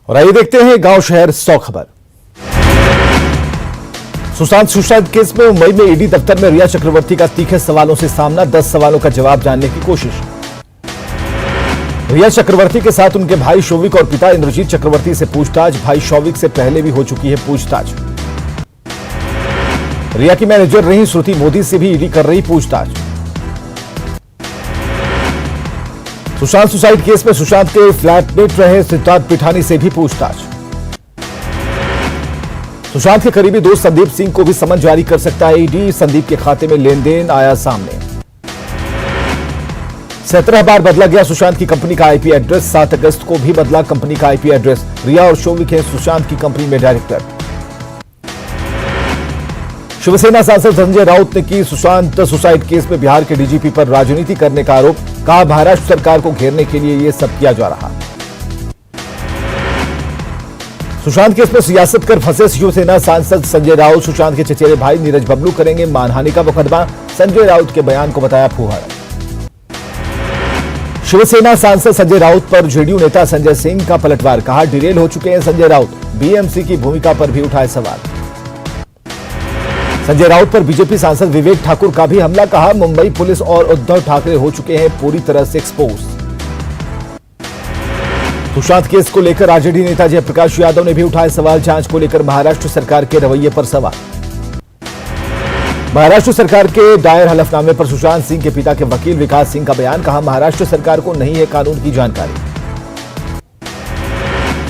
और आइए देखते हैं गांव शहर 100 खबर। सुशांत केस में मुंबई में ईडी दफ्तर में रिया चक्रवर्ती का तीखे सवालों से सामना, 10 सवालों का जवाब जानने की कोशिश। रिया चक्रवर्ती के साथ उनके भाई शौविक और पिता इंद्रजीत चक्रवर्ती से पूछताछ। भाई शौविक से पहले भी हो चुकी है पूछताछ। रिया की मैनेजर रही श्रुति मोदी से भी ईडी कर रही पूछताछ। सुशांत सुसाइड केस में सुशांत के फ्लैटमेट रहे सिद्धार्थ पिठानी से भी पूछताछ। सुशांत के करीबी दोस्त संदीप सिंह को भी समन जारी कर सकता है ईडी। संदीप के खाते में लेन देन आया सामने। 17 बार बदला गया सुशांत की कंपनी का आईपी एड्रेस। 7 अगस्त को भी बदला कंपनी का आईपी एड्रेस। रिया और शौविक है सुशांत की कंपनी में डायरेक्टर। शिवसेना सांसद संजय राउत ने की सुशांत सुसाइड केस में बिहार के डीजीपी पर राजनीति करने का आरोप। कहा, महाराष्ट्र सरकार को घेरने के लिए यह सब किया जा रहा। सुशांत केस में सियासत कर फंसे शिवसेना सांसद संजय राउत। सुशांत के चचेरे भाई नीरज बबलू करेंगे मानहानि का मुकदमा। संजय राउत के बयान को बताया फूहड़। शिवसेना सांसद संजय राउत पर जेडीयू नेता संजय सिंह का पलटवार। कहा, डिरेल हो चुके हैं संजय राउत। बीएमसी की भूमिका पर भी उठाए सवाल। संजय राउत पर बीजेपी सांसद विवेक ठाकुर का भी हमला। कहा, मुंबई पुलिस और उद्धव ठाकरे हो चुके हैं पूरी तरह से एक्सपोज। सुशांत केस को लेकर आरजेडी नेता जयप्रकाश यादव ने भी उठाए सवाल। जांच को लेकर महाराष्ट्र सरकार के रवैये पर सवाल। महाराष्ट्र सरकार के दायर हलफनामे पर सुशांत सिंह के पिता के वकील विकास सिंह का बयान। कहा, महाराष्ट्र सरकार को नहीं है कानून की जानकारी।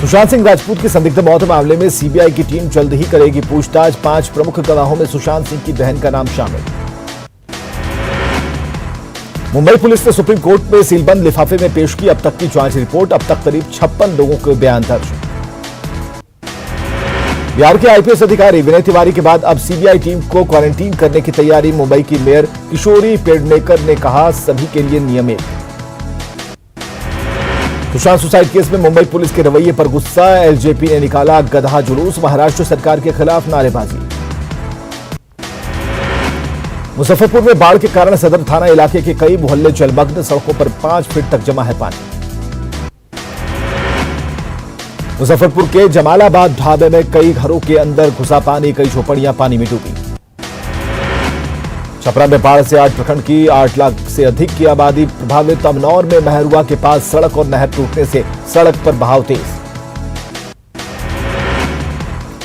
सुशांत सिंह राजपूत की संदिग्ध मौत मामले में सीबीआई की टीम जल्द ही करेगी पूछताछ। 5 प्रमुख गवाहों में सुशांत सिंह की बहन का नाम शामिल। मुंबई पुलिस ने सुप्रीम कोर्ट में सीलबंद लिफाफे में पेश की अब तक की जांच रिपोर्ट। अब तक करीब 56 लोगों के बयान दर्ज। बिहार के आईपीएस अधिकारी विनय तिवारी के बाद अब सीबीआई टीम को क्वारंटीन करने की तैयारी। मुंबई की मेयर किशोरी पेडनेकर ने कहा, सभी के लिए नियम एक। सुशांत सुसाइड केस में मुंबई पुलिस के रवैये पर गुस्सा। एलजेपी ने निकाला गधा जुलूस। महाराष्ट्र सरकार के खिलाफ नारेबाजी। मुजफ्फरपुर में बाढ़ के कारण सदर थाना इलाके के कई मोहल्ले जलमग्न। सड़कों पर 5 फीट तक जमा है पानी। मुजफ्फरपुर के जमालाबाद ढाबे में कई घरों के अंदर घुसा पानी। कई झोपड़ियां पानी में डूबी। छपरा में बाढ़ से 8 प्रखंड की 8 लाख से अधिक की आबादी प्रभावित। अमनौर में महरुआ के पास सड़क और नहर टूटने से सड़क पर बहाव तेज।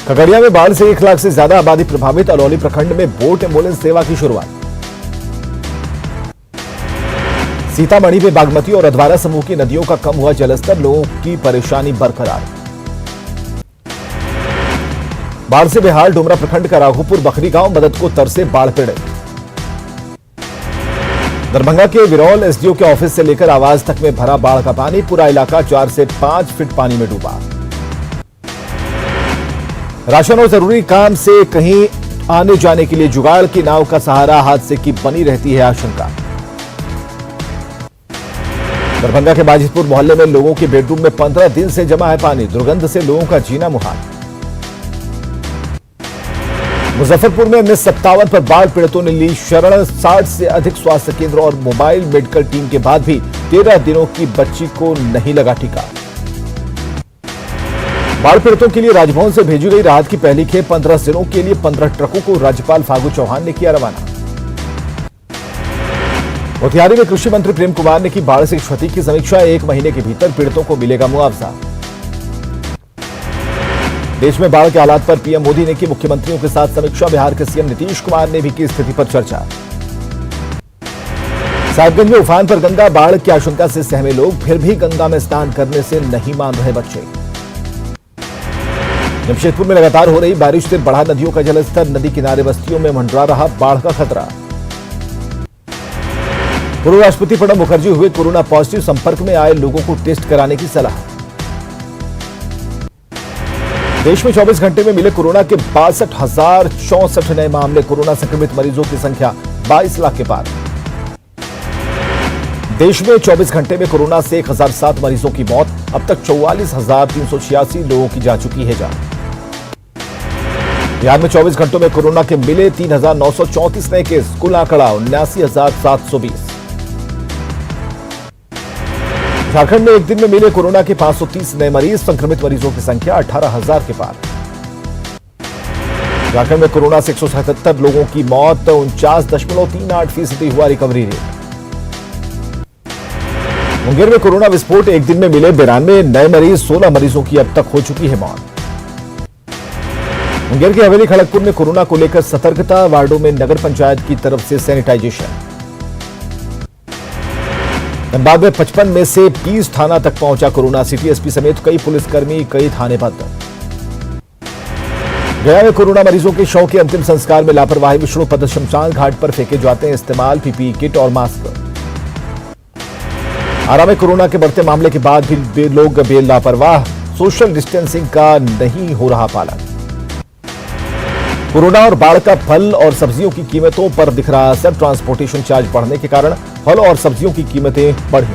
खगड़िया में बाढ़ से 1 लाख से ज्यादा आबादी प्रभावित। अलौली प्रखंड में बोट एम्बुलेंस सेवा की शुरुआत। सीतामढ़ी में बागमती और अधवारा समूह की नदियों का कम हुआ जलस्तर। लोगों की परेशानी बरकरार। बाढ़ से बेहाल डुमरा प्रखंड का राघोपुर बखरी गांव। मदद को तरसे बाढ़ पीड़ित। दरभंगा के विरौल एसडीओ के ऑफिस से लेकर आवास तक में भरा बाढ़ का पानी। पूरा इलाका 4 से 5 फीट पानी में डूबा। राशन और जरूरी काम से कहीं आने जाने के लिए जुगाड़ की नाव का सहारा। हादसे की बनी रहती है आशंका। दरभंगा के बाजितपुर मोहल्ले में लोगों के बेडरूम में 15 दिन से जमा है पानी। दुर्गंध से लोगों का जीना मुहाल। मुजफ्फरपुर में 1957 पर बाढ़ पीड़ितों ने ली शरण। 60 से अधिक स्वास्थ्य केंद्र और मोबाइल मेडिकल टीम के बाद भी 13 दिनों की बच्ची को नहीं लगा टीका। बाढ़ पीड़ितों के लिए राजभवन से भेजी गई राहत की पहली खेप। 15 जिलों के लिए 15 ट्रकों को राज्यपाल फागू चौहान ने किया रवाना। मोतिहारी में कृषि मंत्री प्रेम कुमार ने की बाढ़ से क्षति की समीक्षा। 1 महीने के भीतर पीड़ितों को मिलेगा मुआवजा। देश में बाढ़ के हालात पर पीएम मोदी ने की मुख्यमंत्रियों के साथ समीक्षा। बिहार के सीएम नीतीश कुमार ने भी की स्थिति पर चर्चा। साहिबगंज में उफान पर गंगा। बाढ़ की आशंका से सहमे लोग। फिर भी गंगा में स्नान करने से नहीं मान रहे बच्चे। जमशेदपुर में लगातार हो रही बारिश से बढ़ा नदियों का जलस्तर। नदी किनारे बस्तियों में मंडरा रहा बाढ़ का खतरा। पूर्व राष्ट्रपति प्रणब मुखर्जी हुए कोरोना पॉजिटिव। संपर्क में आए लोगों को टेस्ट कराने की सलाह। देश में 24 घंटे में मिले कोरोना के 62,064 नए मामले। कोरोना संक्रमित मरीजों की संख्या 22 लाख के पार। देश में 24 घंटे में कोरोना से 1007 मरीजों की मौत। अब तक 44,386 लोगों की जा चुकी है जान। बिहार में 24 घंटों में कोरोना के मिले 3,934 नए केस। कुल आंकड़ा 79,720। झारखंड में एक दिन में मिले कोरोना के 530 नए मरीज, संक्रमित मरीजों की संख्या 18,000 के पार। झारखंड में कोरोना से 177 लोगों की मौत, 49.38% हुआ रिकवरी रेट। मुंगेर में कोरोना विस्फोट, एक दिन में मिले 92 नए मरीज, 16 मरीजों की अब तक हो चुकी है मौत। मुंगेर के हवेली खड़गपुर में कोरोना को लेकर सतर्कता, वार्डों में नगर पंचायत की तरफ से सैनिटाइजेशन। धनबाद में 55 में से 20 थाना तक पहुंचा कोरोना, सिटी एसपी समेत कई पुलिसकर्मी, कई थाने बंद। गया में कोरोना मरीजों के शव के अंतिम संस्कार में लापरवाही, विष्णुपद शमशान घाट पर फेंके जाते हैं इस्तेमाल पीपीई किट और मास्क। आरा में कोरोना के बढ़ते मामले के बाद भी लोग बेलापरवाह, सोशल डिस्टेंसिंग का नहीं हो रहा पालन। कोरोना और बाढ़ का फल और सब्जियों की कीमतों पर दिख रहा असर, ट्रांसपोर्टेशन चार्ज बढ़ने के कारण फल और सब्जियों की कीमतें बढ़ी।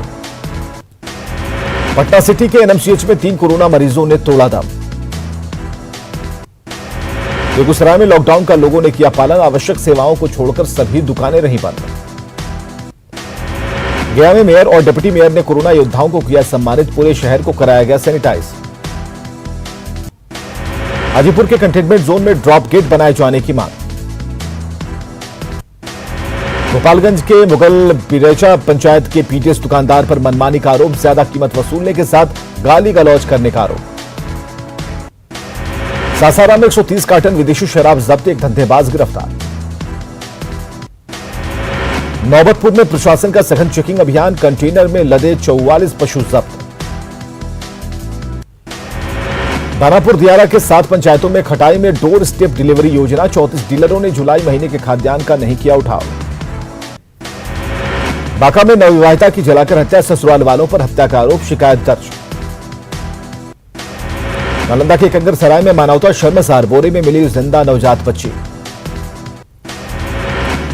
पटना सिटी के एनएमसीएच में 3 कोरोना मरीजों ने तोड़ा दम। बेगूसराय में लॉकडाउन का लोगों ने किया पालन, आवश्यक सेवाओं को छोड़कर सभी दुकानें रही बंद। गया में मेयर और डिप्टी मेयर ने कोरोना योद्धाओं को किया सम्मानित, पूरे शहर को कराया गया सैनिटाइज। हाजीपुर के कंटेनमेंट जोन में ड्रॉप गेट बनाए जाने की मांग। गोपालगंज के मुगल बिरेचा पंचायत के पीटीएस दुकानदार पर मनमानी का आरोप, ज्यादा कीमत वसूलने के साथ गाली गलौज करने का आरोप। सासाराम में 130 कार्टन विदेशी शराब जब्त, एक धंधेबाज गिरफ्तार। नौबतपुर में प्रशासन का सघन चेकिंग अभियान, कंटेनर में लदे 44 पशु जब्त। दानापुर दियारा के 7 पंचायतों में खटाई में डोर स्टेप डिलीवरी योजना, 34 डीलरों ने जुलाई महीने के खाद्यान्न का नहीं किया उठाव। बांका में नवविवाहिता की जलाकर हत्या, ससुराल वालों पर हत्या का आरोप, शिकायत दर्ज। नालंदा के कंगरसराय में मानवता शर्मसार, बोरे में मिली जिंदा नवजात बच्ची।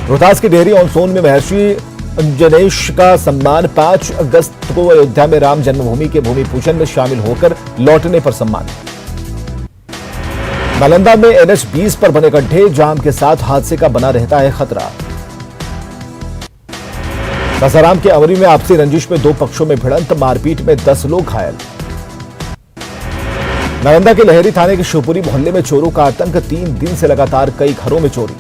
रोहतास के डेहरी ऑन सोन में महर्षि अंजनेश का सम्मान, 5 अगस्त को अयोध्या में राम जन्मभूमि के भूमि पूजन में शामिल होकर लौटने पर सम्मान। नालंदा में NH 20 पर बने गड्ढे, जाम के साथ हादसे का बना रहता है खतरा। सासाराम के अमरी में आपसी रंजिश में 2 पक्षों में भिड़ंत, मारपीट में 10 लोग घायल। नालंदा के लहरी थाने के शिवपुरी मोहल्ले में चोरों का आतंक, 3 दिन से लगातार कई घरों में चोरी।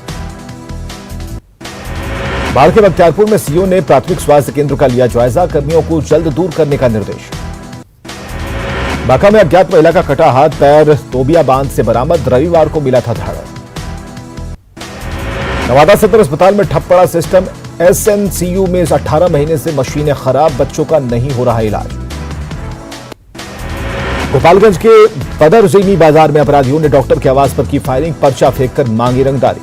बाढ़ के बख्तियारपुर में सीओ ने प्राथमिक स्वास्थ्य केंद्र का लिया जायजा, कर्मियों को जल्द दूर करने का निर्देश। बांका में अज्ञात महिला का कटा हाथ पैर तोबिया बांध से बरामद, रविवार को मिला था धाड़। नवादा सदर अस्पताल में ठप पड़ा सिस्टम, SNCU में 18 महीने से मशीनें खराब, बच्चों का नहीं हो रहा इलाज। गोपालगंज के बदरजीनी बाजार में अपराधियों ने डॉक्टर के आवास पर की फायरिंग, पर्चा फेंककर मांगी रंगदारी।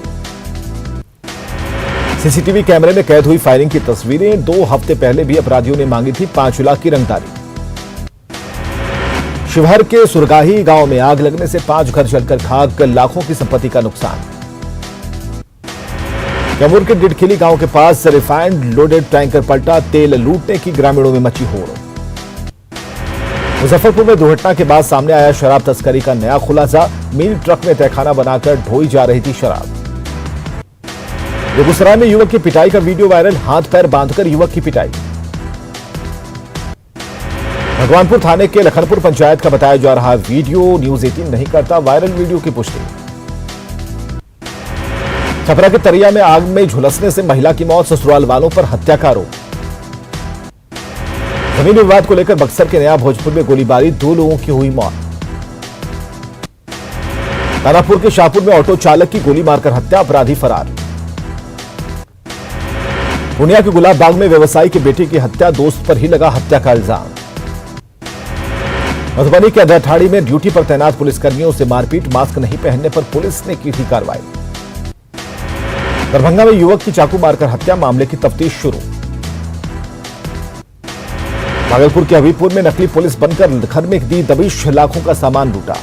सीसीटीवी कैमरे में कैद हुई फायरिंग की तस्वीरें, 2 हफ्ते पहले भी अपराधियों ने मांगी थी 5 लाख की रंगदारी। शिवहर के सुरगाही गांव में आग लगने से 5 घर जलकर खाक, लाखों की संपत्ति का नुकसान। कैमूर के डिडखिली गांव के पास रिफाइंड लोडेड टैंकर पलटा, तेल लूटने की ग्रामीणों में मची होड़। मुजफ्फरपुर में दुर्घटना के बाद सामने आया शराब तस्करी का नया खुलासा, मिनी ट्रक में तहखाना बनाकर ढोई जा रही थी शराब। बेगूसराय में युवक की पिटाई का वीडियो वायरल, हाथ पैर बांधकर युवक की पिटाई। भगवानपुर थाने के लखनपुर पंचायत का बताया जा रहा वीडियो न्यूज 18 नहीं करता, वायरल वीडियो की पुष्टि। छपरा के तरिया में आग में झुलसने से महिला की मौत, ससुराल वालों पर हत्या का आरोप। जमीन विवाद को लेकर बक्सर के नया भोजपुर में गोलीबारी, 2 लोगों की हुई मौत। दानापुर के शाहपुर में ऑटो चालक की गोली मारकर हत्या, अपराधी फरार। पूर्णिया के गुलाब बाग में व्यवसायी की बेटी की हत्या, दोस्त पर ही लगा हत्या का इल्जाम। मधुबनी के अठाड़ी में ड्यूटी पर तैनात पुलिसकर्मियों से मारपीट, मास्क नहीं पहनने पर पुलिस ने की थी कार्रवाई। दरभंगा में युवक की चाकू मारकर हत्या, मामले की तफ्तीश शुरू। भागलपुर के हबीबपुर में नकली पुलिस बनकर घर में दी दबिश, लाखों का सामान लूटा।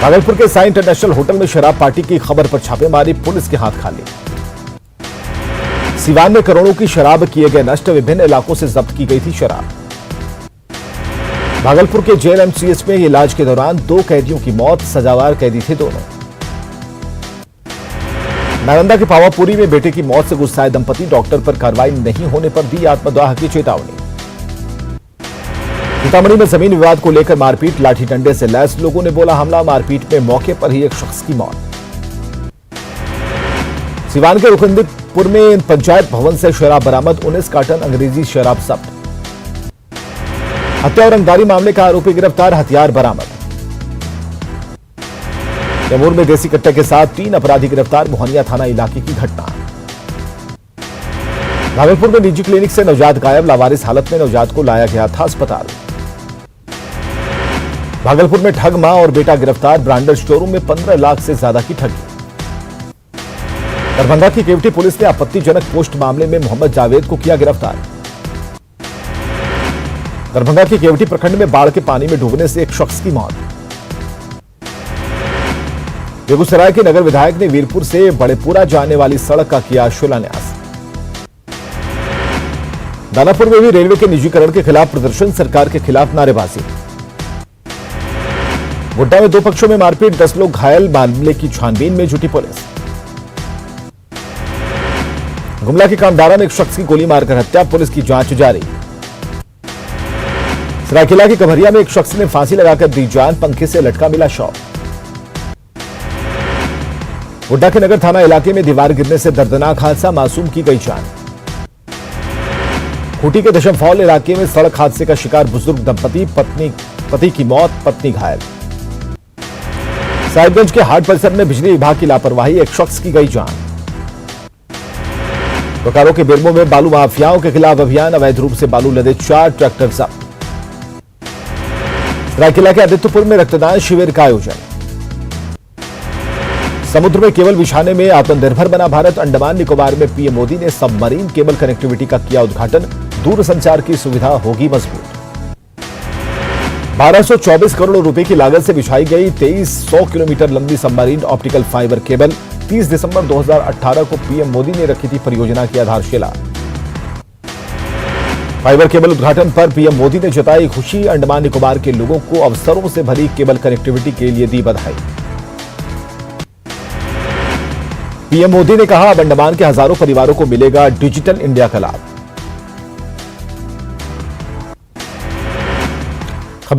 भागलपुर के साई इंटरनेशनल होटल में शराब पार्टी की खबर पर छापेमारी, पुलिस के हाथ खाली। सिवान में करोड़ों की शराब किए गए नष्ट, विभिन्न इलाकों से जब्त की गई थी शराब। भागलपुर के जेल एमसीएच में इलाज के दौरान 2 कैदियों की मौत, सजावार कैदी थे दोनों। नालंदा के पावापुरी में बेटे की मौत से गुस्साए दंपति, डॉक्टर पर कार्रवाई नहीं होने पर दी आत्मदाह की चेतावनी। सीतामढ़ी में जमीन विवाद को लेकर मारपीट, लाठी डंडे से लैस लोगों ने बोला हमला। मारपीट में मौके पर ही एक शख्स की मौत। सिवान के रुकंदीपुर में पंचायत भवन से शराब बरामद, 19 कार्टन अंग्रेजी शराब जब्त। हत्या और रंगदारी मामले का आरोपी गिरफ्तार, हथियार बरामद। कैमूर में देसी कट्टे के साथ 3 अपराधी गिरफ्तार, मोहनिया थाना इलाके की घटना। भागलपुर में निजी क्लिनिक से नवजात गायब, लावारिस हालत में नवजात को लाया गया था अस्पताल। भागलपुर में ठग मां और बेटा गिरफ्तार, ब्रांडेड शोरूम में 15 लाख से ज्यादा की ठगी। दरभंगा की केवटी पुलिस ने आपत्तिजनक पोस्ट मामले में मोहम्मद जावेद को किया गिरफ्तार। दरभंगा के केवटी प्रखंड में बाढ़ के पानी में डूबने से एक शख्स की मौत। बेगूसराय के नगर विधायक ने वीरपुर से बड़ेपुरा जाने वाली सड़क का किया शिलान्यास। दानापुर में भी रेलवे के निजीकरण के खिलाफ प्रदर्शन, सरकार के खिलाफ नारेबाजी। गोड्डा में 2 पक्षों में मारपीट, 10 लोग घायल, मामले की छानबीन में जुटी पुलिस। गुमला के कामदारा में एक शख्स की गोली मारकर हत्या, पुलिस की जांच जारी। सरायकेला के कमरिया में एक शख्स ने फांसी लगाकर दी जान, पंखे से लटका मिला शव। गोड्डा के नगर थाना इलाके में दीवार गिरने से दर्दनाक हादसा, मासूम की गई जान। खूंटी के दशमफॉल इलाके में सड़क हादसे का शिकार बुजुर्ग दंपति, पति की मौत, पत्नी घायल। साहिबगंज के हाट परिसर में बिजली विभाग की लापरवाही, एक शख्स की गई जान। बोकारो के बेरमो में बालू माफियाओं के खिलाफ अभियान, अवैध रूप से बालू लदे 4 ट्रैक्टर जब्त। सरायकेला के आदित्यपुर में रक्तदान शिविर का आयोजन। समुद्र में केबल बिछाने में आत्मनिर्भर बना भारत, अंडमान निकोबार में पीएम मोदी ने सबमरीन केबल कनेक्टिविटी का किया उद्घाटन, दूरसंचार की सुविधा होगी मजबूत। 1224 करोड़ रुपए की लागत से बिछाई गई 2300 किलोमीटर लंबी सबमरीन ऑप्टिकल फाइबर केबल, 30 दिसंबर 2018 को पीएम मोदी ने रखी थी परियोजना की आधारशिला। फाइबर केबल उद्घाटन पर पीएम मोदी ने जताई खुशी, अंडमान निकोबार के लोगों को अवसरों से भरी केबल कनेक्टिविटी के लिए दी बधाई। पीएम मोदी ने कहा अब अंडमान के हजारों परिवारों को मिलेगा डिजिटल इंडिया का लाभ।